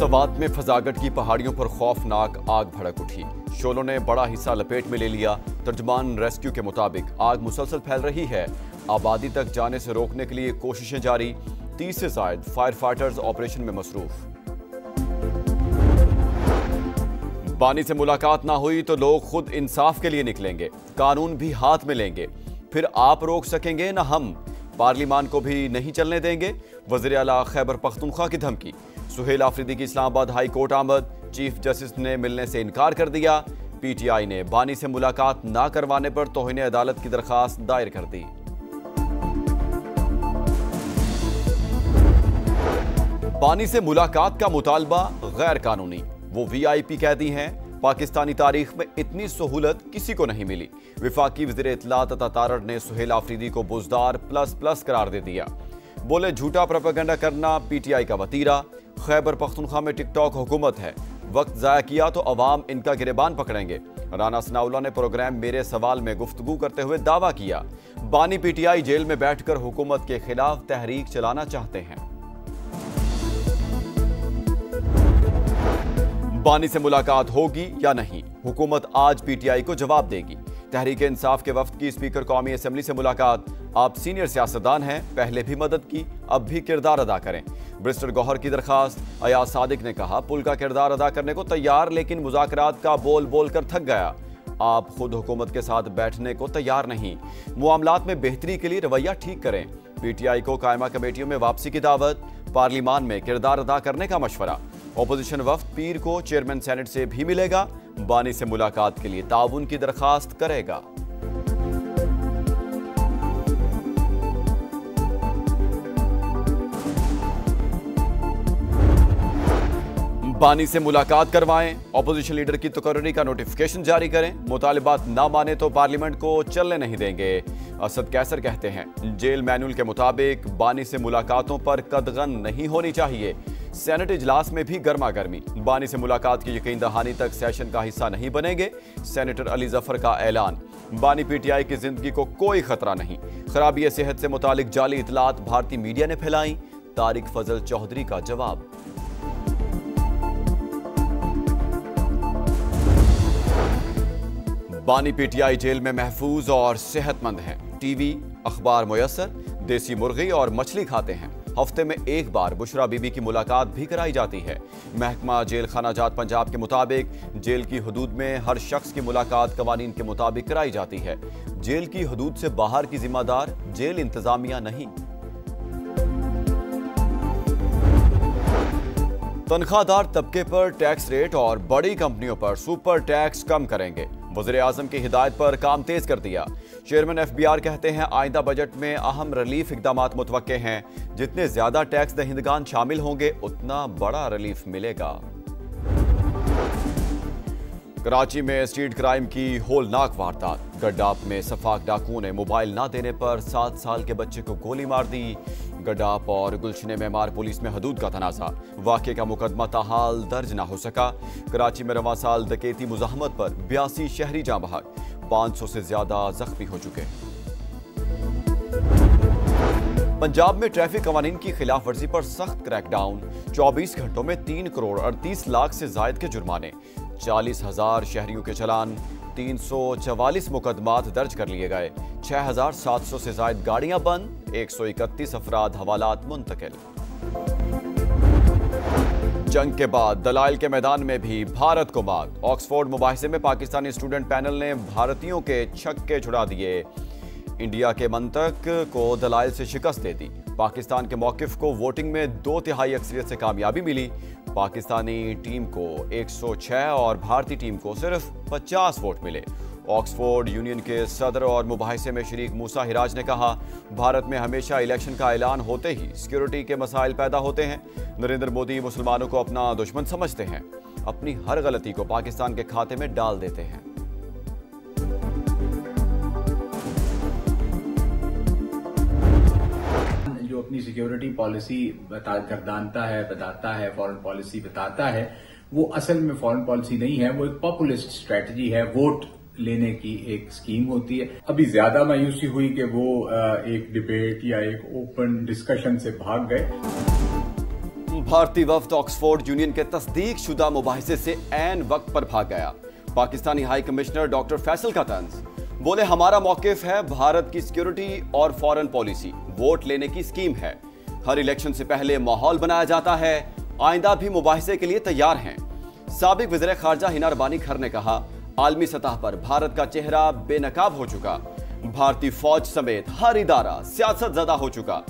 सवात में फजागट की पहाड़ियों पर खौफनाक आग भड़क उठी। शोलों ने बड़ा हिस्सा लपेट में ले लिया। तर्जमान रेस्क्यू के मुताबिक आग मुसलसल फैल रही है। आबादी तक जाने से रोकने के लिए कोशिशें जारी। 30 से ज्यादा फायर फाइटर्स ऑपरेशन में मसरूफ। बानी से मुलाकात ना हुई तो लोग खुद इंसाफ के लिए निकलेंगे, कानून भी हाथ में लेंगे, फिर आप रोक सकेंगे ना हम, पार्लिमान को भी नहीं चलने देंगे। वज़ीर आला खैबर पख्तूनख्वा की धमकी। सुहेल आफरीदी की इस्लामाबाद हाई कोर्ट आमद। चीफ जस्टिस ने मिलने से इनकार कर दिया। पीटीआई ने बानी से मुलाकात ना करवाने पर तौहीन अदालत की दरखास्त दायर कर दी। बानी से मुलाकात का मुतालबा गैर कानूनी। वो वीआईपी कैदी हैं। पाकिस्तानी तारीख में इतनी सहूलत किसी को नहीं मिली। विफाकी वज़ीर इत्तलात अता तारड़ ने सुहेल आफरीदी को बुज़दार ++ करार दे दिया। बोले झूठा प्रोपेगेंडा करना पीटीआई का वतीरा। खैबर पख्तूनख्वा में टिकटॉक हुकूमत है, वक्त जाया किया तो अवाम इनका गिरेबान पकड़ेंगे। राना सनाउल्लाह ने प्रोग्राम मेरे सवाल में गुफ्तगू करते हुए दावा किया, बानी पीटीआई जेल में बैठकर हुकूमत के खिलाफ तहरीक चलाना चाहते हैं। बानी से मुलाकात होगी या नहीं, हुकूमत आज पीटीआई को जवाब देगी। तहरीक इंसाफ के वफ्द की स्पीकर कौमी असम्बली से मुलाकात। आप सीनियर सियासतदान हैं, पहले भी मदद की, अब भी किरदार अदा करें। बैरिस्टर गौहर की दरखास्त। अयाज सादिक ने कहा, पुल का किरदार अदा करने को तैयार, लेकिन मुज़ाकरात का बोल बोल कर थक गया। आप खुद हुकूमत के साथ बैठने को तैयार नहीं। मामलात में बेहतरी के लिए रवैया ठीक करें। पीटीआई को कायमा कमेटियों में वापसी की दावत। पार्लिमान में किरदार अदा करने का मशवरा। ऑपोजिशन वफ्द पीर को चेयरमैन सेनेट से भी मिलेगा। बानी से मुलाकात के लिए ताउन की दरखास्त करेगा। बानी से मुलाकात करवाएं। ऑपोजिशन लीडर की तकर्री का नोटिफिकेशन जारी करें। मुतालिबात ना माने तो पार्लियामेंट को चलने नहीं देंगे। असद कैसर कहते हैं, जेल मैनुअल के मुताबिक बानी से मुलाकातों पर कदगन नहीं होनी चाहिए। सेनेट इजलास में भी गर्मा गर्मी। बानी से मुलाकात की यकीन दहानी तक सेशन का हिस्सा नहीं बनेंगे। सेनेटर अली जफर का ऐलान। बानी पीटीआई की जिंदगी को कोई खतरा नहीं। खराबी सेहत से मुतालिक जाली इतलात भारतीय मीडिया ने फैलाई। तारिक फजल चौधरी का जवाब। बानी पीटीआई जेल में महफूज और सेहतमंद हैं। टीवी, अखबार मुयस्सर, देसी मुर्गी और मछली खाते हैं। हफ्ते में एक बार बुशरा बीबी की मुलाकात भी कराई जाती है। महकमा जेल खाना जात पंजाब के मुताबिक जेल की हदूद में हर शख्स की मुलाकात कवानीन के मुताबिक कराई जाती है। जेल की हदूद से बाहर की जिम्मेदार जेल इंतजामिया नहीं। तनख्वाहदार तबके पर टैक्स रेट और बड़ी कंपनियों पर सुपर टैक्स कम करेंगे। वज़ीर आज़म की हिदायत पर काम तेज कर दिया। चेयरमैन FBR कहते हैं, आइंदा बजट में अहम रिलीफ इकदामात मुतवक्के हैं। जितने ज्यादा टैक्स दहिंदगान शामिल होंगे उतना बड़ा रिलीफ मिलेगा। कराची में स्ट्रीट क्राइम की होलनाक वारदात। गड्डाप में सफाक डाकुओं ने मोबाइल ना देने पर 7 साल के बच्चे को गोली मार दी। गड्डाप और गुलशने में मार पुलिस में हदूद का तनाज़ा। वाक़े का मुकदमा ताहाल दर्ज ना हो सका। कराची में रवां साल डकैती मुज़ाहमत पर 82 शहरी जाँ बहक। 500 से ज्यादा जख्मी हो चुके। पंजाब में ट्रैफिक कवानीन की खिलाफ वर्जी पर सख्त क्रैकडाउन। 24 घंटों में 3 करोड़ 38 लाख से जायद के जुर्माने। 40,000 शहरियों के चलान। 344 मुकदमात दर्ज कर लिए गए। 6,700 से जायद गाड़ियां बंद। 131 अफराद हवालात मुंतकिल। जंग के बाद दलाइल के मैदान में भी भारत को मात। ऑक्सफोर्ड मुबाहिसे में पाकिस्तानी स्टूडेंट पैनल ने भारतीयों के छक्के छुड़ा दिए। इंडिया के मंतक को दलाइल से शिकस्त दे दी। पाकिस्तान के मौकिफ को वोटिंग में 2/3 अक्सरियत से कामयाबी मिली। पाकिस्तानी टीम को 106 और भारतीय टीम को सिर्फ 50 वोट मिले। ऑक्सफोर्ड यूनियन के सदर और मुबाहिसे में शरीक मूसा हिराज ने कहा, भारत में हमेशा इलेक्शन का ऐलान होते ही सिक्योरिटी के मसाइल पैदा होते हैं। नरेंद्र मोदी मुसलमानों को अपना दुश्मन समझते हैं। अपनी हर गलती को पाकिस्तान के खाते में डाल देते हैं। जो अपनी सिक्योरिटी पॉलिसी बताता है, फॉरेन पॉलिसी बताता है, वो असल में फॉरेन पॉलिसी नहीं है, वो एक पॉपुलिस्ट स्ट्रेटजी है, वोट लेने की एक स्कीम होती है। अभी ज्यादा मायूसी हुई कि वो एक डिबेट या एक ओपन डिस्कशन से भाग गए। भारतीय वफ्द ऑक्सफोर्ड यूनियन के तस्दीक शुदा मुबाहिसे से ऐन वक्त पर भाग गया। Pakistani high commissioner doctor Faisal का तंज, बोले हमारा मौकिफ है भारत की सिक्योरिटी और फॉरेन पॉलिसी वोट लेने की स्कीम है। हर इलेक्शन से पहले माहौल बनाया जाता है, आइंदा भी मुबाहिसे के लिए तैयार हैं। साबिक वज़ीर ख़ारजा हिना रबानी खर ने कहा, आलमी सतह पर भारत का चेहरा बेनकाब हो चुका, भारतीय फौज समेत हर इदारा सियासत ज़दा हो चुका,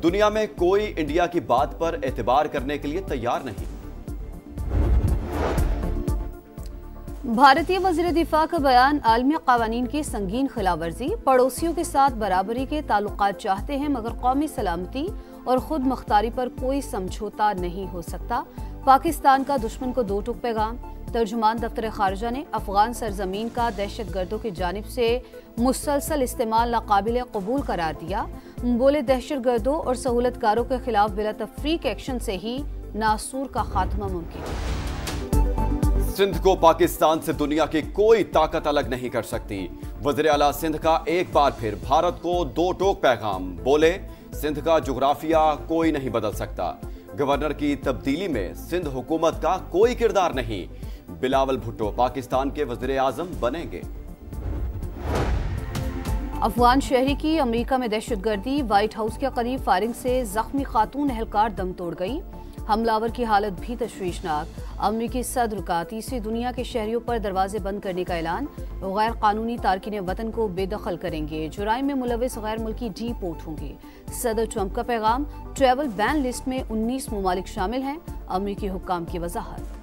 दुनिया में कोई इंडिया की बात पर एतबार करने के लिए तैयार नहीं। भारतीय वज़ीर दिफा का बयान, आलमी क़वानीन की संगीन खिलाफवर्जी, पड़ोसियों के साथ बराबरी के ताल्लुकात चाहते हैं मगर कौमी सलामती और खुद मुख्तारी पर कोई समझौता नहीं हो सकता। पाकिस्तान का दुश्मन को दो टुक पैगाम। तर्जुमान दफ्तर खारजा ने अफगान सरजमीन का दहशतगर्दों की जानिब से मुसलसल इस्तेमाल नाकाबिल कबूल करार दिया। बोले दहशतगर्दों और सहूलतकारों के खिलाफ बिला तफरीक एक्शन से ही नासूर का खात्मा मुमकिन है। सिंध को पाकिस्तान से दुनिया की कोई ताकत अलग नहीं कर सकती। वज़ीर आला सिंध का एक बार फिर भारत को दो टोक पैगाम। बोले सिंध का जुग्राफिया कोई नहीं बदल सकता, गवर्नर की तब्दीली में सिंध हुकूमत का कोई किरदार नहीं। बिलावल भुट्टो पाकिस्तान के वज़ीर आज़म बनेंगे। अफगान शहरी की अमेरिका में दहशतगर्दी, व्हाइट हाउस के करीब फायरिंग से जख्मी खातून एहलकार दम तोड़ गई। हमलावर की हालत भी तशवीशनाक। अमेरिकी सदर का तीसरी दुनिया के शहरियों पर दरवाजे बंद करने का ऐलान। गैर कानूनी तारकिन वतन को बेदखल करेंगे। जुराइम में मुलविस गैर मुल्की डीपोर्ट होंगे। सदर ट्रंप का पैगाम, ट्रैवल बैन लिस्ट में 19 ममालिक शामिल हैं। अमेरिकी हुक्काम की वजाहत।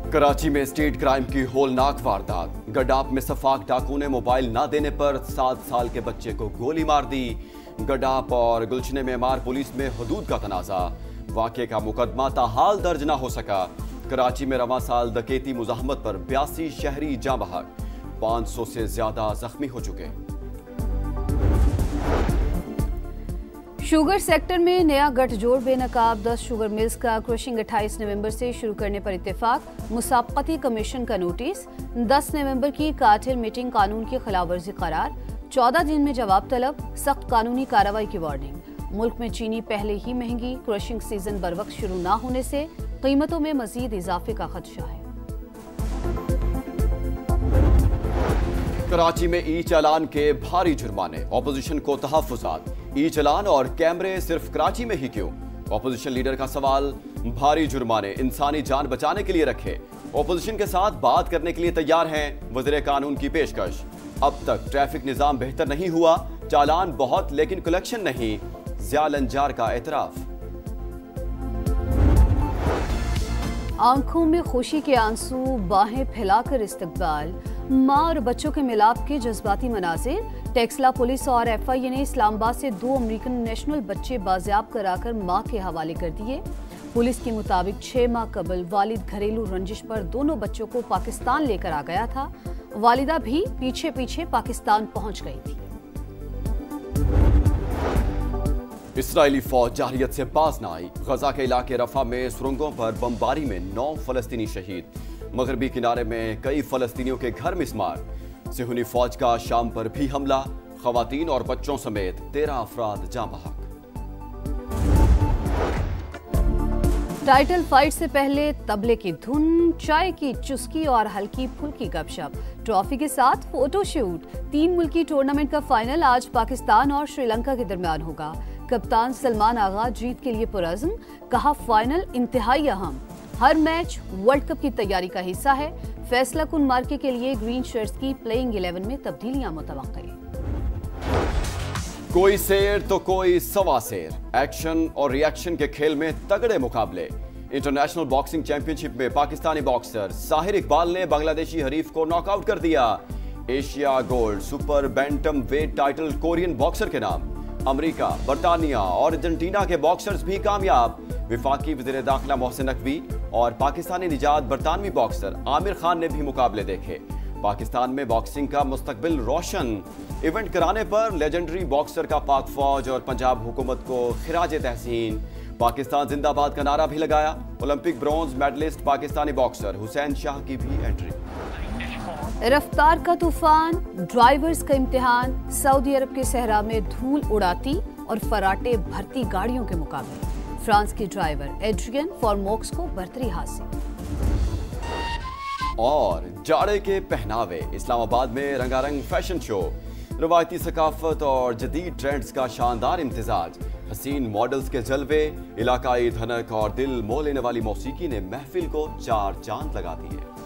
कराची में स्टेट क्राइम की होलनाक वारदात। गडाप में सफाक डाकू ने मोबाइल ना देने पर 7 साल के बच्चे को गोली मार दी। गडाप और गुलशने में मार पुलिस में हदूद का तनाजा। वाक़े का मुकदमा ताहाल दर्ज ना हो सका। कराची में रवां साल डकैती मुज़ाहमत पर 82 शहरी जाँ बहक, 500 से ज्यादा जख्मी हो चुके। शुगर सेक्टर में नया गठजोड़ बेनकाब। 10 शुगर मिल्स का क्रशिंग 28 नवंबर से शुरू करने पर इत्तेफाक। मुसाबकती कमीशन का नोटिस। 10 नवंबर की कार्टेल मीटिंग, कानून की खिलाफवर्जी करार। 14 दिन में जवाब तलब, सख्त कानूनी कार्रवाई की वार्निंग। मुल्क में चीनी पहले ही महंगी, क्रशिंग सीजन बर वक्त शुरू न होने से कीमतों में मजीद इजाफे का खदशा है। कराची में ई चालान के भारी जुर्माने, ऑपोजिशन को तहफ्फुज़ात। ई चालान और कैमरे सिर्फ कराची में ही क्यों? ऑपोजिशन लीडर का सवाल। भारी जुर्माने इंसानी जान बचाने के लिए रखे, ऑपोजिशन के साथ बात करने के लिए तैयार हैं वज़ीर कानून की पेशकश। अब तक ट्रैफिक निजाम बेहतर नहीं हुआ, चालान बहुत लेकिन कलेक्शन नहीं, ज़िया लंजार का एतराफ। आंखों में खुशी के आंसू, बाहें फैलाकर इस्तकबाल। माँ और बच्चों के मिलाप के जज्बाती मनाजिर। टेक्सला पुलिस और FIA ने इस्लामाबाद से 2 अमेरिकन नेशनल बच्चे बाजियाब कराकर मां के हवाले कर दिए। पुलिस के मुताबिक 6 माह कबल वालिद घरेलू रंजिश पर दोनों बच्चों को पाकिस्तान लेकर आ गया था। वालिदा भी पीछे पीछे पाकिस्तान पहुंच गई थी। इसराइली फौज जारहियत से बाज न आई। गजा के इलाके रफा में सुरंगों पर बमबारी में 9 फलस्तीनी शहीद। मगरबी किनारे में कई फलस्तीनियों के घर मिस्मार। सिहुनी फौज का शाम पर भी हमला, खवातीन और बच्चों समेत 13 अफराद जाँ बहक। टाइटल फाइट से पहले तबले की धुन, चाय की चुस्की और हल्की फुल्की गपशप। ट्रॉफी के साथ फोटो शूट। 3 मुल्की टूर्नामेंट का फाइनल आज पाकिस्तान और श्रीलंका के दरमियान होगा। कप्तान सलमान आगा जीत के लिए पुरअज़्म, कहा फाइनल इंतहाई अहम। हर मैच वर्ल्ड कप की तैयारी का हिस्सा है। फैसला कुन मार्के के लिए ग्रीन शर्ट्स की प्लेइंग 11 में तब्दीलियां मुतवक्किल। कोई शेर तो कोई सवा शेर। एक्शन और रिएक्शन के खेल में तगड़े मुकाबले। इंटरनेशनल बॉक्सिंग चैंपियनशिप में पाकिस्तानी बॉक्सर साहिर इकबाल ने बांग्लादेशी हरीफ को नॉकआउट कर दिया। Asia gold super bantam weight title Korean boxer के नाम। अमेरिका, बरतानिया और अर्जेंटीना के बॉक्सर्स भी कामयाब। विफाकी वज़ीर दाखिला मोहसिन नकवी और पाकिस्तानी निजात बरतानवी बॉक्सर आमिर खान ने भी मुकाबले देखे। पाकिस्तान में बॉक्सिंग का मुस्तकबिल रोशन। इवेंट कराने पर लेजेंडरी बॉक्सर का पाक फौज और पंजाब हुकूमत को खिराज तहसीन। पाकिस्तान जिंदाबाद का नारा भी लगाया। Olympic bronze medallist Pakistani boxer Hussain Shah की भी एंट्री। रफ्तार का तूफान, ड्राइवर्स का इम्तिहान, सऊदी अरब के सहरा में धूल उड़ाती और फराटे भरती गाड़ियों के मुकाबले फ्रांस के ड्राइवर एड्रियन फॉर्मोक्स को बर्तरी हासिल। और जाड़े के पहनावे, इस्लामाबाद में रंगारंग फैशन शो, रवायती सकाफत और जदीद ट्रेंड्स का शानदार इम्तिजाज, हसीन मॉडल्स के जलवे, इलाकाई धनक और दिल मोह लेने वाली मौसीकी ने महफिल को चार चांद लगा दिए।